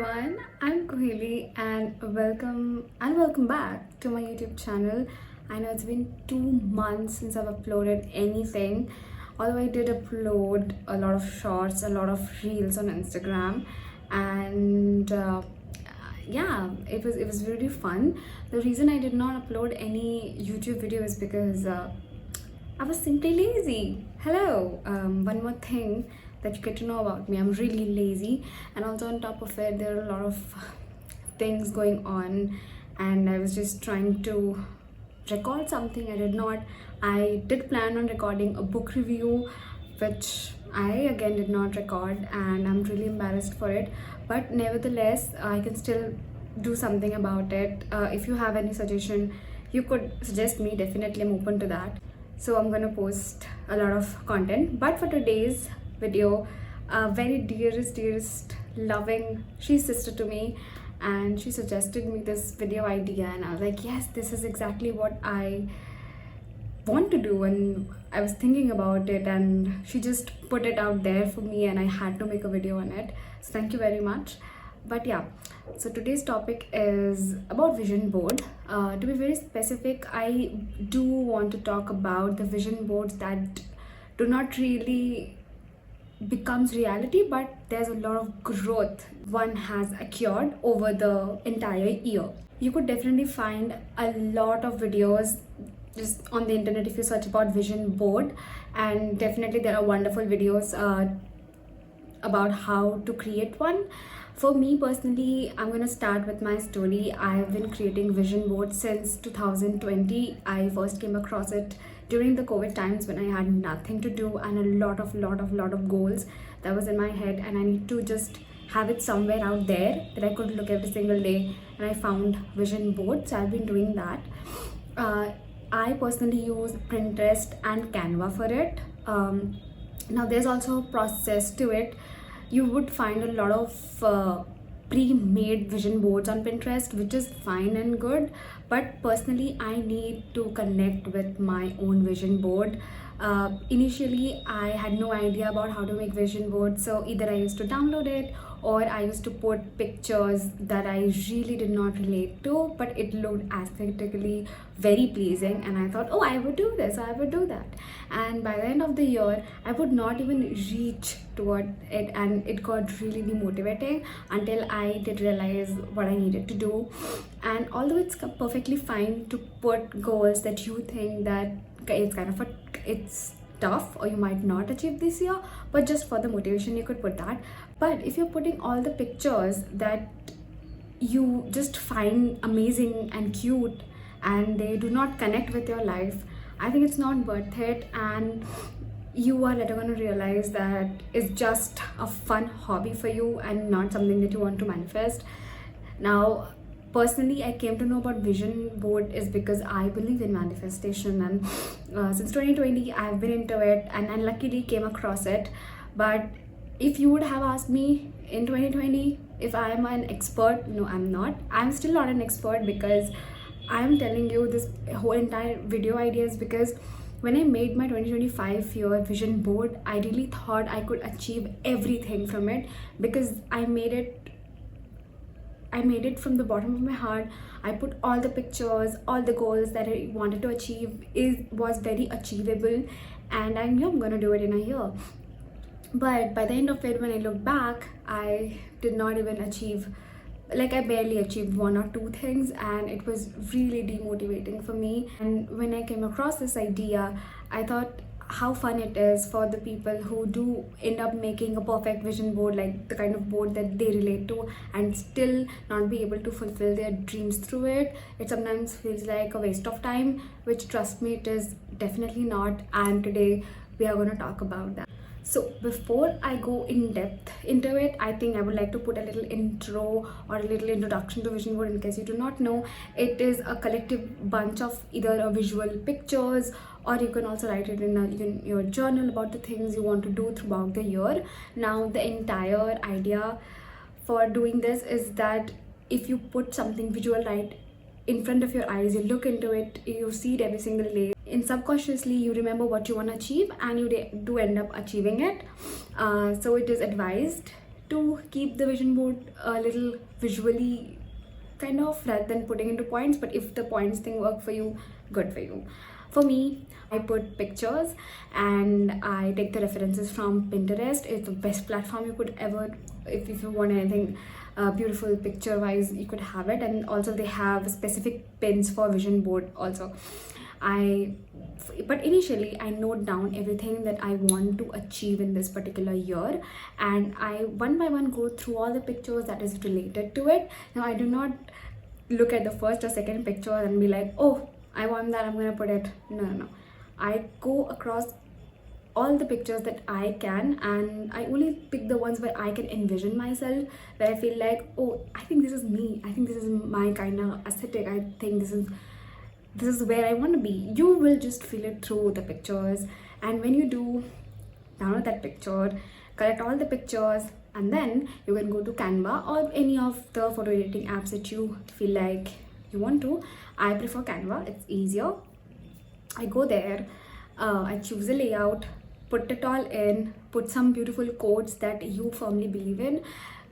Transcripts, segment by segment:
everyone, I'm Kohili and welcome back to my YouTube channel. I know it's been 2 months since I've uploaded anything, although I did upload a lot of shorts, a lot of reels on Instagram, and yeah, it was really fun. The reason I did not upload any YouTube video is because I was simply lazy. Hello. One more thing that you get to know about me, I'm really lazy, and also on top of it there are a lot of things going on, and I was just trying to record something. I did plan on recording a book review, which I again did not record, and I'm really embarrassed for it, but nevertheless I can still do something about it. If you have any suggestion, you could suggest me. Definitely I'm open to that. So I'm gonna post a lot of content, but for today's video, very dearest loving, she's sister to me, and she suggested me this video idea, and I was like, yes, this is exactly what I want to do, and I was thinking about it, and she just put it out there for me, and I had to make a video on it. So thank you very much. But yeah, so today's topic is about vision board. To be very specific, I do want to talk about the vision boards that do not really becomes reality, but there's a lot of growth one has acquired over the entire year. You could definitely find a lot of videos just on the internet if you search about vision board, and definitely there are wonderful videos about how to create one. For me personally, I'm gonna start with my story. I've been creating vision boards since 2020. I first came across it during the COVID times when I had nothing to do and a lot of goals that was in my head, and I need to just have it somewhere out there that I could look every single day, and I found vision boards. So I've been doing that. I personally use Pinterest and Canva for it. Now there's also a process to it. You would find a lot of pre-made vision boards on Pinterest, which is fine and good, but personally I need to connect with my own vision board. Initially I had no idea about how to make vision boards, so either I used to download it or I used to put pictures that I really did not relate to, but it looked aesthetically very pleasing, and I thought, oh, I would do this, I would do that. And by the end of the year I would not even reach toward it, and it got really demotivating until I did realize what I needed to do. And although it's perfectly fine to put goals that you think that it's tough or you might not achieve this year, but just for the motivation you could put that. But if you're putting all the pictures that you just find amazing and cute and they do not connect with your life, I think it's not worth it, and you are later going to realize that it's just a fun hobby for you and not something that you want to manifest. Now personally, I came to know about vision board is because I believe in manifestation, and since 2020 I've been into it, and I luckily came across it. But if you would have asked me in 2020 if I am an expert, no, I'm not. I'm still not an expert, because I'm telling you this whole entire video ideas because when I made my 2025 year vision board, I really thought I could achieve everything from it, because I made it from the bottom of my heart. I put all the pictures, all the goals that I wanted to achieve was very achievable, and I knew I'm gonna do it in a year. But by the end of it, when I look back, I did not even achieve, like I barely achieved one or two things, and it was really demotivating for me. And when I came across this idea, I thought how fun it is for the people who do end up making a perfect vision board, like the kind of board that they relate to, and still not be able to fulfill their dreams through it. It sometimes feels like a waste of time, which, trust me, it is definitely not. And today we are going to talk about that. So before I go in depth into it, I think I would like to put a little intro or a little introduction to vision board in case you do not know. It is a collective bunch of either a visual pictures, or you can also write it in your journal about the things you want to do throughout the year. Now the entire idea for doing this is that if you put something visual right in front of your eyes, you look into it, you see it every single day, in subconsciously you remember what you want to achieve, and you do end up achieving it. So it is advised to keep the vision board a little visually kind of, rather than putting into points. But if the points thing work for you, good for you. For me, I put pictures and I take the references from Pinterest. It's the best platform you could ever, if you want anything beautiful picture wise, you could have it. And also they have specific pins for vision board also. But initially I note down everything that I want to achieve in this particular year, and I one by one go through all the pictures that is related to it. Now I do not look at the first or second picture and be like, oh, I want that, I'm gonna put it. No. I go across all the pictures that I can, and I only pick the ones where I can envision myself, where I feel like, oh, I think this is me, I think this is my kind of aesthetic, I think this is where I want to be. You will just feel it through the pictures. And when you do, download that picture, collect all the pictures, and then you can go to Canva or any of the photo editing apps that you feel like you want to. I prefer Canva, it's easier. I go there, I choose a layout, put it all in, put some beautiful quotes that you firmly believe in.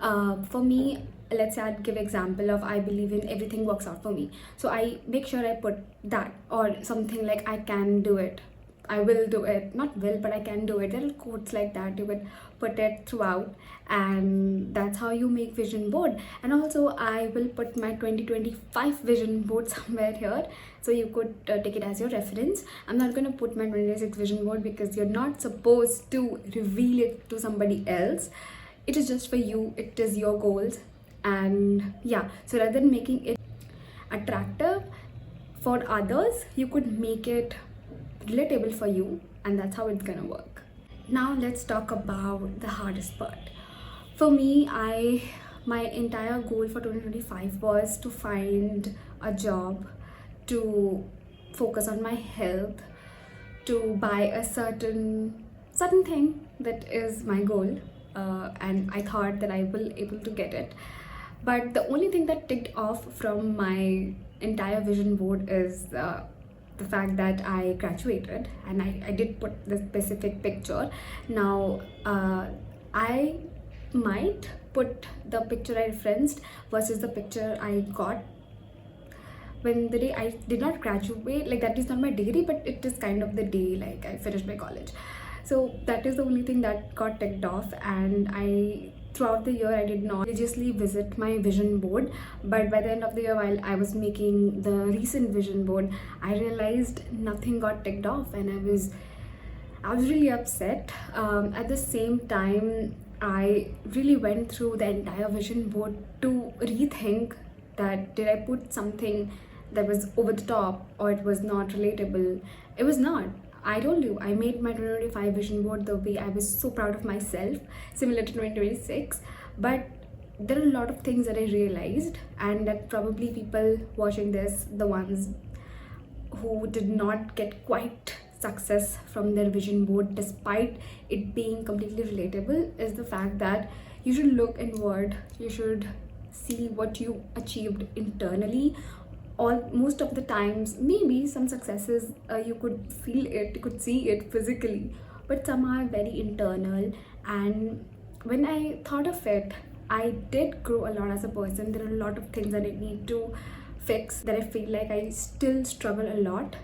For me, let's say I'd give example of, I believe in everything works out for me. So I make sure I put that, or something like, I can do it, I will do it, not will, but I can do it. There are quotes like that, you would put it throughout, and that's how you make vision board. And also I will put my 2025 vision board somewhere here, so you could take it as your reference. I'm not going to put my 2026 vision board because you're not supposed to reveal it to somebody else. It is just for you, it is your goals. And yeah, so rather than making it attractive for others, you could make it relatable for you, and that's how it's gonna work. Now let's talk about the hardest part. For me, my entire goal for 2025 was to find a job, to focus on my health, to buy a certain thing that is my goal, and I thought that I will able to get it. But the only thing that ticked off from my entire vision board is the fact that I graduated, and I did put the specific picture. Now I might put the picture I referenced versus the picture I got when the day I did not graduate. Like, that is not my degree, but it is kind of the day like I finished my college. So that is the only thing that got ticked off. And throughout the year I did not religiously visit my vision board, but by the end of the year, while I was making the recent vision board, I realized nothing got ticked off, and I was really upset. At the same time, I really went through the entire vision board to rethink that, did I put something that was over the top, or it was not relatable? It was not. I told you, I made my 2025 vision board the way I was so proud of myself, similar to 2026. But there are a lot of things that I realized, and that probably people watching this, the ones who did not get quite success from their vision board despite it being completely relatable, is the fact that you should look inward, you should see what you achieved internally. Most of the times, maybe some successes you could feel it, you could see it physically, but some are very internal. And when I thought of it, I did grow a lot as a person. There are a lot of things that I need to fix, that I feel like I still struggle a lot.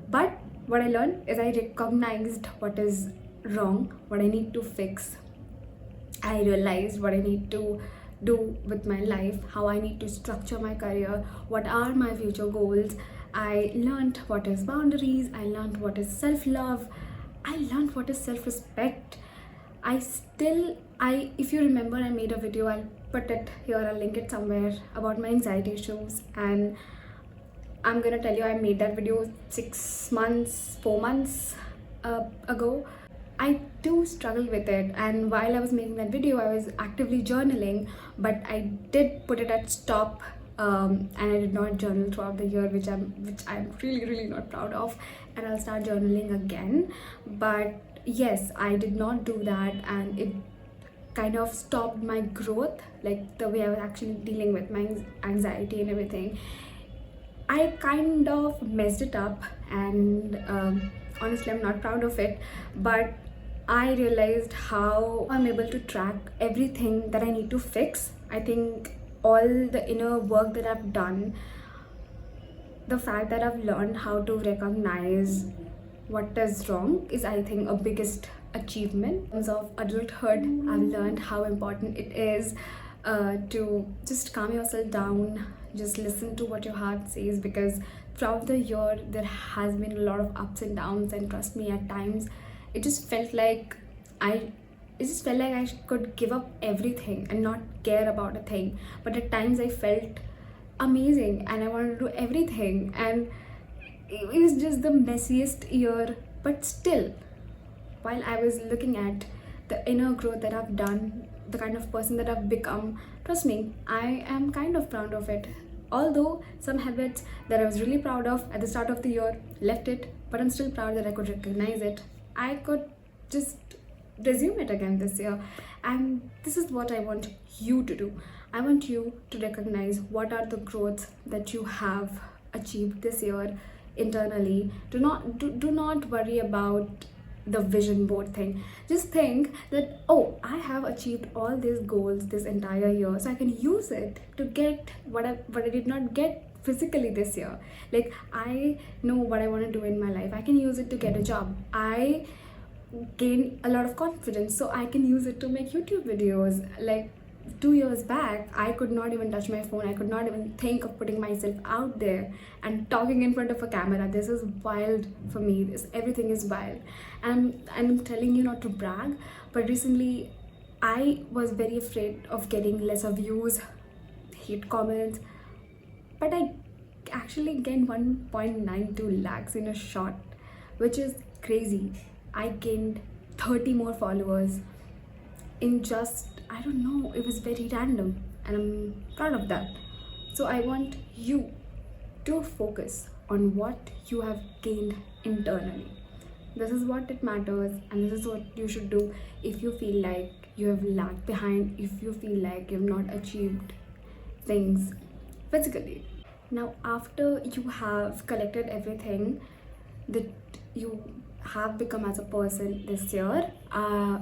But what I learned is, I recognized what is wrong, what I need to fix. I realized what I need to do with my life, how I need to structure my career, what are my future goals. I learned what is boundaries, I learned what is self-love, I learned what is self-respect. If you remember, I made a video, I'll put it here, I'll link it somewhere, about my anxiety issues. And I'm gonna tell you, I made that video 4 months ago. I do struggle with it, and while I was making that video, I was actively journaling, but I did put it at stop, and I did not journal throughout the year, which I'm really not proud of, and I'll start journaling again. But yes, I did not do that, and it kind of stopped my growth, like the way I was actually dealing with my anxiety and everything. I kind of messed it up, and honestly, I'm not proud of it. But I realized how I'm able to track everything that I need to fix. I think all the inner work that I've done, the fact that I've learned how to recognize what is wrong is, I think, a biggest achievement. In terms of adulthood, I've learned how important it is to just calm yourself down, just listen to what your heart says, because throughout the year there has been a lot of ups and downs, and trust me, at times it just felt like I I could give up everything and not care about a thing. But at times I felt amazing and I wanted to do everything, and it was just the messiest year. But still, while I was looking at the inner growth that I've done, the kind of person that I've become, trust me, I am kind of proud of it. Although some habits that I was really proud of at the start of the year left it, but I'm still proud that I could recognize it. I could just resume it again this year. And this is what I want you to do. I want you to recognize what are the growths that you have achieved this year internally. Do not worry about the vision board thing. Just think that, oh, I have achieved all these goals this entire year, so I can use it to get what I did not get physically this year. Like, I know what I want to do in my life. I can use it to get a job. I gain a lot of confidence, so I can use it to make YouTube videos. Like, 2 years back, I could not even touch my phone. I could not even think of putting myself out there and talking in front of a camera. This is wild for me. Everything is wild. And I'm telling you not to brag, but recently I was very afraid of getting lesser views, hate comments, but I actually gained 1.92 lakhs in a shot, which is crazy. I gained 30 more followers in just, I don't know, it was very random, and I'm proud of that. So I want you to focus on what you have gained internally. This is what it matters, and this is what you should do if you feel like you have lagged behind, if you feel like you've not achieved things physically. Now, after you have collected everything that you have become as a person this year,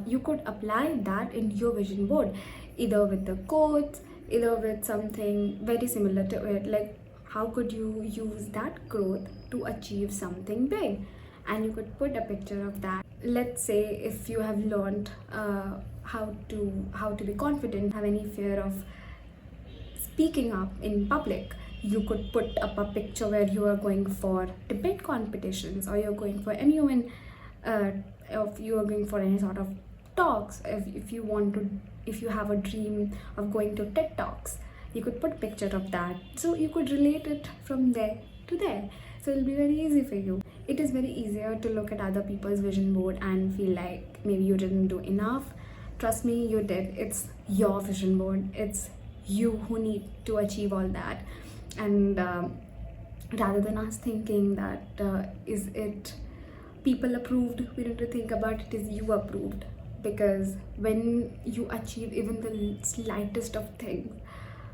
you could apply that in your vision board, either with the quotes, either with something very similar to it. Like, how could you use that growth to achieve something big? And you could put a picture of that. Let's say if you have learned how to be confident, have any fear of speaking up in public, you could put up a picture where you are going for debate competitions, or you're going for anyone, if you are going for any sort of talks. If you have a dream of going to TED Talks, you could put a picture of that, so you could relate it from there to there. So it'll be very easy for you. It is very easier to look at other people's vision board and feel like maybe you didn't do enough. Trust me, you did. It's your vision board. It's you who need to achieve all that. And rather than us thinking that is it people approved, we need to think about it is you approved. Because when you achieve even the slightest of things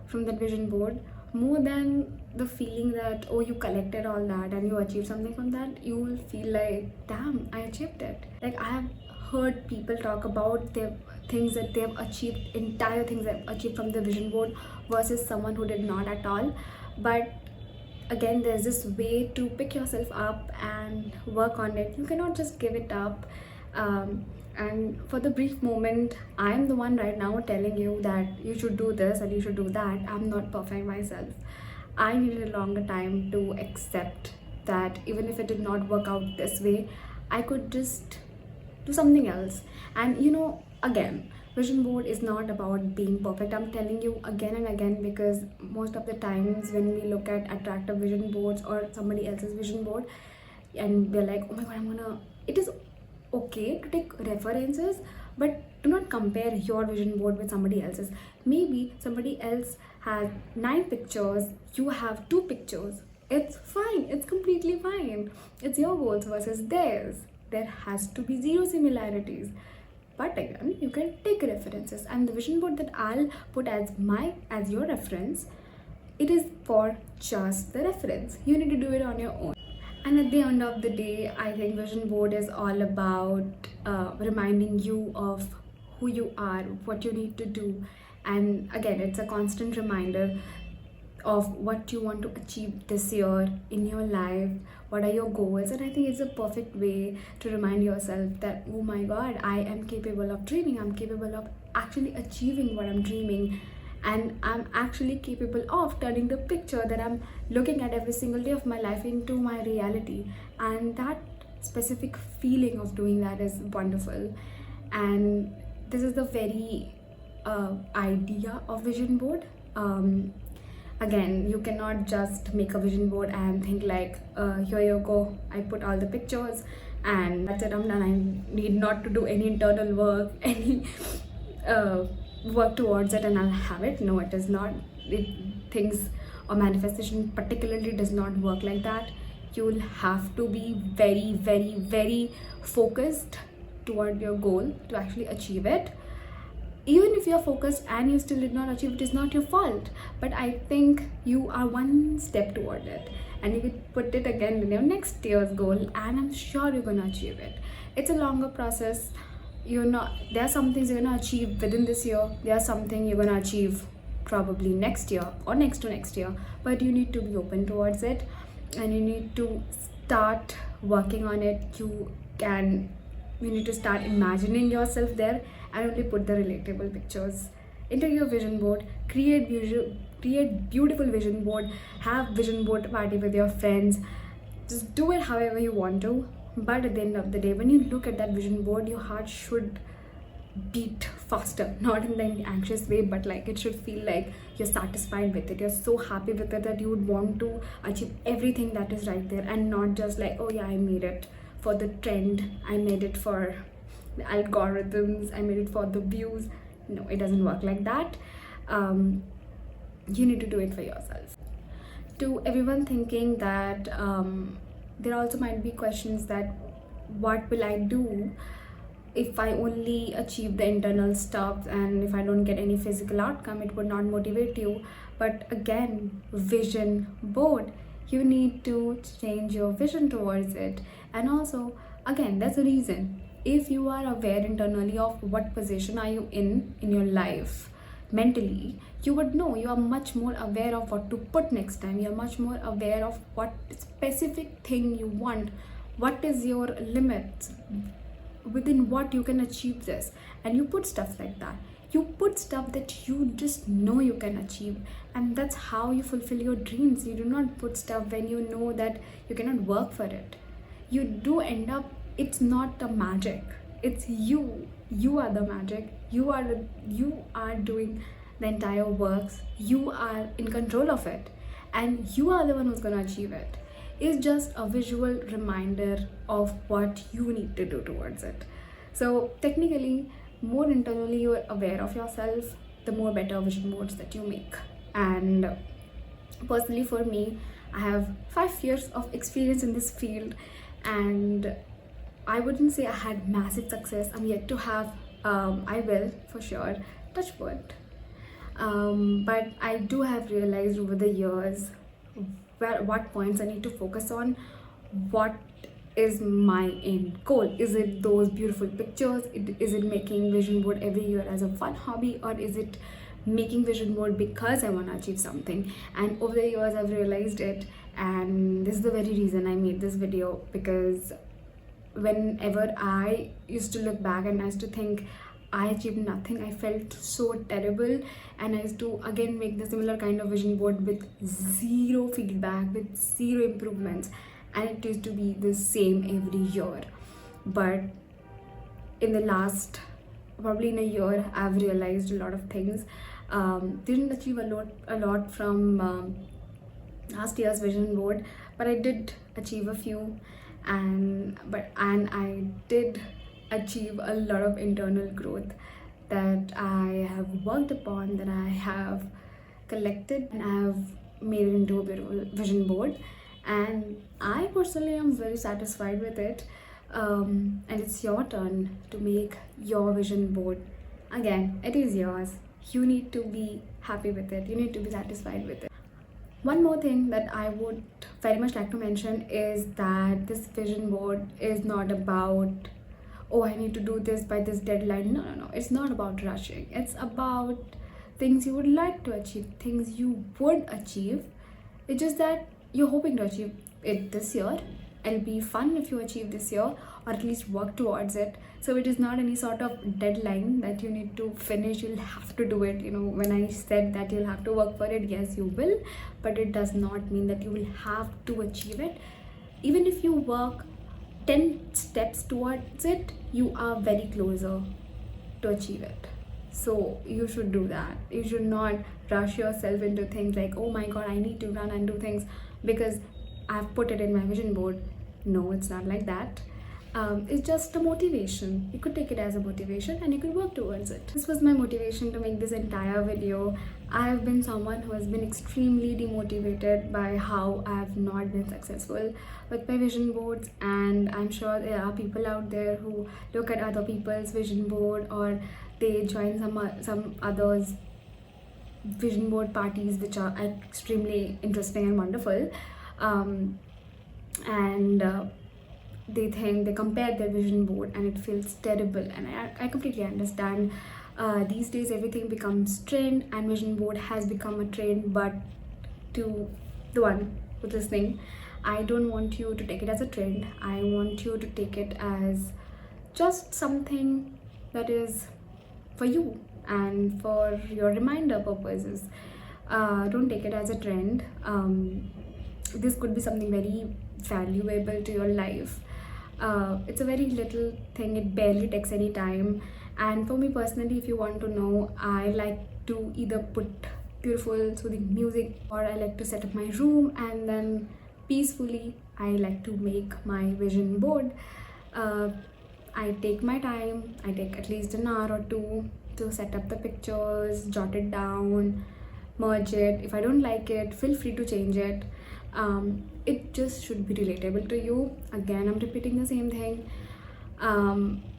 from that vision board, more than the feeling that, oh, you collected all that and you achieved something from that, you will feel like, damn, I achieved it. Like, I have heard people talk about their things that they have achieved, entire things they've achieved from the vision board, versus someone who did not at all. But again, there's this way to pick yourself up and work on it. You cannot just give it up. And for the brief moment, I'm the one right now telling you that you should do this and you should do that. I'm not perfect myself. I needed a longer time to accept that even if it did not work out this way, I could just do something else. And again, vision board is not about being perfect. I'm telling you again and again, because most of the times when we look at attractive vision boards or somebody else's vision board, and we're like, oh my god, it is okay to take references, but do not compare your vision board with somebody else's. Maybe somebody else has 9 pictures, you have 2 pictures. It's fine. It's completely fine. It's your goals versus theirs. There has to be 0 similarities. But again, you can take references, and the vision board that I'll put as your reference, it is for just the reference. You need to do it on your own. And at the end of the day, I think vision board is all about reminding you of who you are, what you need to do. And again, it's a constant reminder of what you want to achieve this year in your life, what are your goals. And I think it's a perfect way to remind yourself that, oh my god, I am capable of dreaming, I'm capable of actually achieving what I'm dreaming, and I'm actually capable of turning the picture that I'm looking at every single day of my life into my reality. And that specific feeling of doing that is wonderful. And this is the very idea of vision board. Again, you cannot just make a vision board and think like, here you go, I put all the pictures and that's it, I'm done, I need not to do any internal work, any work towards it, and I'll have it. No, it is not. Things or manifestation particularly does not work like that. You'll have to be very, very, very focused toward your goal to actually achieve it. Even if you're focused and you still did not achieve it, is not your fault. But I think you are one step toward it, and you could put it again in your next year's goal, and I'm sure you're gonna achieve it. It's a longer process. There are some things you're gonna achieve within this year, there are something you're gonna achieve probably next year or next to next year, but you need to be open towards it and you need to start working on it. You need to start imagining yourself there and only put the relatable pictures into your vision board. Create beautiful vision board, have vision board party with your friends, just do it however you want to. But at the end of the day, when you look at that vision board, your heart should beat faster, not in the anxious way, but like it should feel like you're satisfied with it, you're so happy with it that you would want to achieve everything that is right there, and not just like, oh yeah, I made it for the trend, I made it for the algorithms, I made it for the views. No, it doesn't work like that. You need to do it for yourself. To everyone thinking that there also might be questions that what will I do if I only achieve the internal stuff, and if I don't get any physical outcome, it would not motivate you. But again, vision board, you need to change your vision towards it. And also, again, that's a reason. If you are aware internally of what position are you in your life mentally, you would know, you are much more aware of what to put next time, you're much more aware of what specific thing you want, what is your limits, within what you can achieve this, and you put stuff like that. You put stuff that you just know you can achieve, and that's how you fulfill your dreams. You do not put stuff when you know that you cannot work for it. You do end up, it's not a magic, it's you are the magic. You are doing the entire works, you are in control of it, and you are the one who's going to achieve it. It's just a visual reminder of what you need to do towards it. So technically, more internally you're aware of yourself, the more better vision boards that you make. And personally for me, I have 5 years of experience in this field, and I wouldn't say I had massive success. I'm yet to have, I will for sure, touch wood. But I do have realized over the years what points I need to focus on, what is my end goal. Is it those beautiful pictures? Is it making vision board every year as a fun hobby, or is it making vision board because I want to achieve something? And over the years I've realized it, and this is the very reason I made this video, because whenever I used to look back and I used to think I achieved nothing, I felt so terrible, and I used to again make the similar kind of vision board with zero feedback, with zero improvements, and it used to be the same every year. But in the last, probably in a year, I've realized a lot of things. Didn't achieve a lot from last year's vision board, but I did achieve a few, and I did achieve a lot of internal growth that I have worked upon, that I have collected, and I have made it into a beautiful vision board. And I personally am very satisfied with it. And it's your turn to make your vision board. Again, it is yours. You need to be happy with it. You need to be satisfied with it. One more thing that I would very much like to mention is that this vision board is not about, oh, I need to do this by this deadline. No, no, no. It's not about rushing. It's about things you would like to achieve, things you would achieve. It's just that you're hoping to achieve it this year. It'll be fun if you achieve this year, or at least work towards it. So it is not any sort of deadline that you need to finish. You'll have to do it. When I said that you'll have to work for it, yes, you will, but it does not mean that you will have to achieve it. Even if you work 10 steps towards it, you are very closer to achieve it. So you should do that. You should not rush yourself into things like, oh my god, I need to run and do things because I've put it in my vision board. No, it's not like that. It's just a motivation. You could take it as a motivation and you could work towards it. This was my motivation to make this entire video. I've been someone who has been extremely demotivated by how I've not been successful with my vision boards, and I'm sure there are people out there who look at other people's vision board, or they join some others vision board parties, which are extremely interesting and wonderful, and they compare their vision board and it feels terrible, and I completely understand. These days everything becomes trend, and vision board has become a trend. But to the one who's listening, I don't want you to take it as a trend. I want you to take it as just something that is for you and for your reminder purposes. Don't take it as a trend. This could be something very valuable to your life. It's a very little thing. It barely takes any time, and for me personally, if you want to know, I like to either put beautiful soothing music, or I like to set up my room, and then peacefully I like to make my vision board. I take my time. I take at least an hour or two to set up the pictures, jot it down, merge it. If I don't like it, feel free to change it. It just should be relatable to you. Again, I'm repeating the same thing.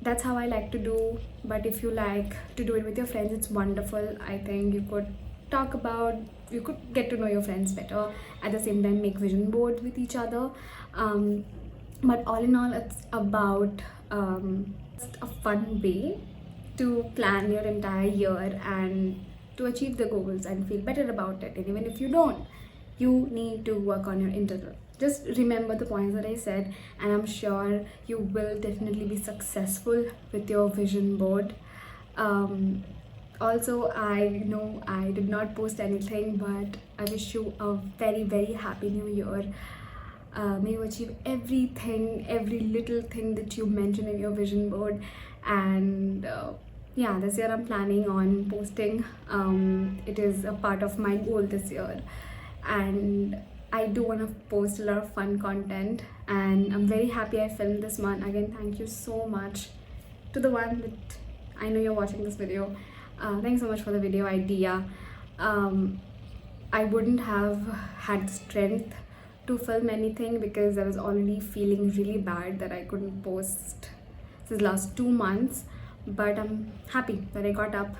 That's how I like to do. But if you like to do it with your friends, it's wonderful. I think you could get to know your friends better, at the same time make vision boards with each other. But all in all, it's about just a fun way to plan your entire year and to achieve the goals and feel better about it. And even if you don't, you need to work on your internal. Just remember the points that I said, and I'm sure you will definitely be successful with your vision board. Also, I know I did not post anything, but I wish you a very, very happy new year. May you achieve everything, every little thing that you mention in your vision board. And yeah, this year I'm planning on posting. It is a part of my goal this year, and I do want to post a lot of fun content, and I'm very happy I filmed this one. Again, thank you so much to the one that I know you're watching this video. Thanks so much for the video idea. I wouldn't have had the strength to film anything because I was already feeling really bad that I couldn't post since last 2 months. But I'm happy that I got up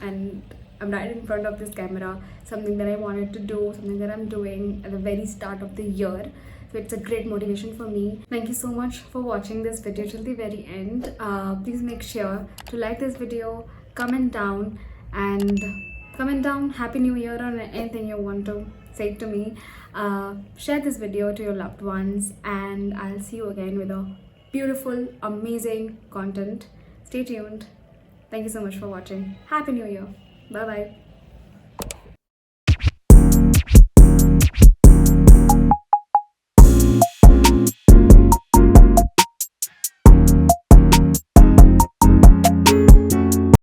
and I'm right in front of this camera, something that I wanted to do, something that I'm doing at the very start of the year. So it's a great motivation for me. Thank you so much for watching this video till the very end. Please make sure to like this video, comment down Happy New Year or anything you want to say to me. Share this video to your loved ones, and I'll see you again with a beautiful, amazing content. Stay tuned. Thank you so much for watching. Happy New Year. Bye bye.